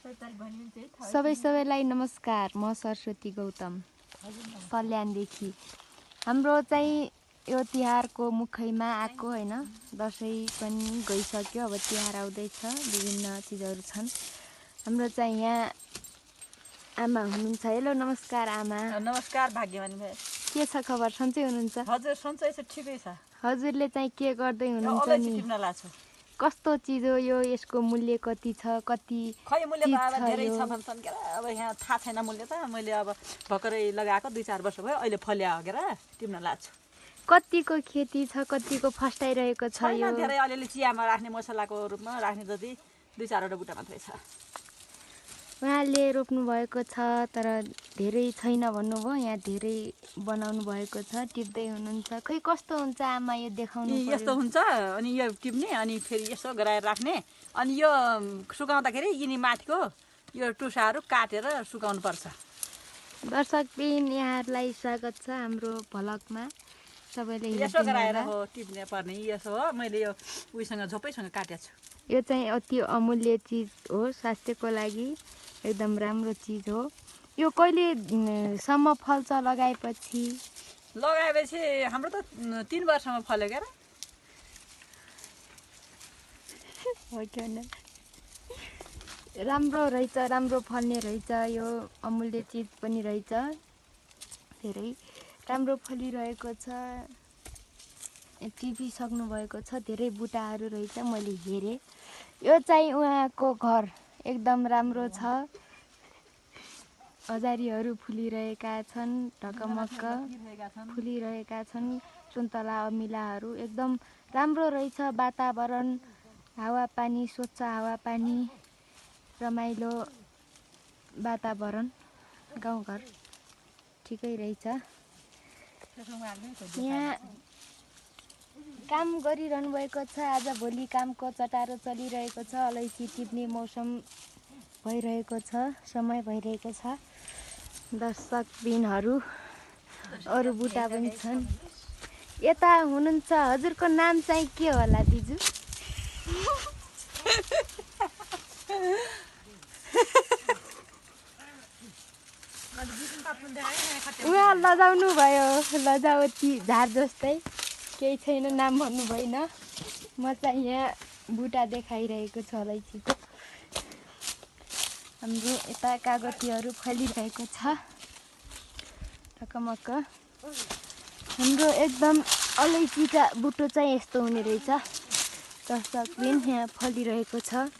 सबैलाई नमस्कार। म सरस्वती गौतम सल्यानदेखि। हाम्रो चाहिँ यो तिहारको मुखैमा आएको हैन, दसैँ पनि गइसक्यो, अब तिहार आउँदैछ, विभिन्न चिजहरू छन्। हाम्रो चाहिँ यहाँ आमा हुनुहुन्छ। हेलो नमस्कार आमा। नमस्कार भाग्यवानी भाइ। के छ खबर, सन्चै हुनुहुन्छ? हजुर सन्चै छ, ठिकै छ। हजुरले चाहिँ के गर्दै हुनुहुन्छ नि? टिप्न लाग्छु। कस्तो चिज हो यो, यसको मूल्य कति छ, कति खै मूल्य त अब धेरै यो? छ भन्छन् के अब यहाँ थाहा छैन मूल्य त। मैले अब भर्खरै लगाएको 2-4 वर्ष भयो, अहिले फल्या हो के टिप्न लाग्छु। कतिको खेती छ, कतिको फस्टाइरहेको छ यो? धेरै अलिअलि चियामा राख्ने मसलाको रूपमा राख्ने जति 2-4 वटा बुट्टा मात्रै छ। उहाँले रोप्नु भएको छ, तर धेरै छैन भन्नुभयो। यहाँ धेरै बनाउनु भएको छ, टिप्दै हुनुहुन्छ। खै कस्तो हुन्छ आमा यो देखाउनु पर्यो। यस्तो हुन्छ, अनि यो टिप्ने, अनि फेरि यसो गराएर राख्ने, अनि यो सुकाउँदाखेरि यिनी माथिको यो टुसाहरू काटेर सुकाउनु पर्छ। दर्शकबिन यहाँहरूलाई स्वागत छ हाम्रो भ्लगमा। सबैले यसो गराएर हो टिप्ने पर्ने। यसो हो, मैले यो उसँग झोपैसँग काटेको छु। यो चाहिँ अति अमूल्य चिज हो, स्वास्थ्यको लागि एकदम राम्रो चिज हो। यो कहिलेसम्म फल्छ लगाएपछि? हाम्रो त 3 वर्षमा फल्यो क्या। राम्रो रहेछ, राम्रो फल्ने रहेछ। यो अमूल्य चिज पनि रहेछ, धेरै राम्रो फलिरहेको छ। टिपिसक्नु भएको छ, धेरै बुटाहरू रहेछ, मैले हेरेँ। यो चाहिँ उहाँको घर एकदम राम्रो छ। हजारीहरू फुलिरहेका छन्, ढकमक्क फुलिरहेका छन्। सुन्तला अमिलाहरू एकदम राम्रो रहेछ। वातावरण, हावापानी, स्वच्छ हावापानी, रमाइलो वातावरण, गाउँघर ठिकै रहेछ। यहाँ काम गरिरहनु भएको छ। आज भोलि कामको चटारो चलिरहेको छ। अलैँची टिप्ने मौसम भइरहेको छ, समय भइरहेको छ। दर्शकबिनहरू अरू बुटा पनि छन्। यता हुनुहुन्छ, हजुरको नाम चाहिँ के होला दिजु? उहाँ लजाउनु भयो, लजावती झार जस्तै, केही छैन, नाम भन्नु भएन। म चाहिँ यहाँ बुटा देखाइरहेको छु अलैँचीको। हाम्रो यता कागतीहरू फलिरहेको छ ढकमक्क। हाम्रो एकदम अलैँचीका बुटो चाहिँ यस्तो हुने रहेछ। दर्शकबिन यहाँ फलिरहेको छ।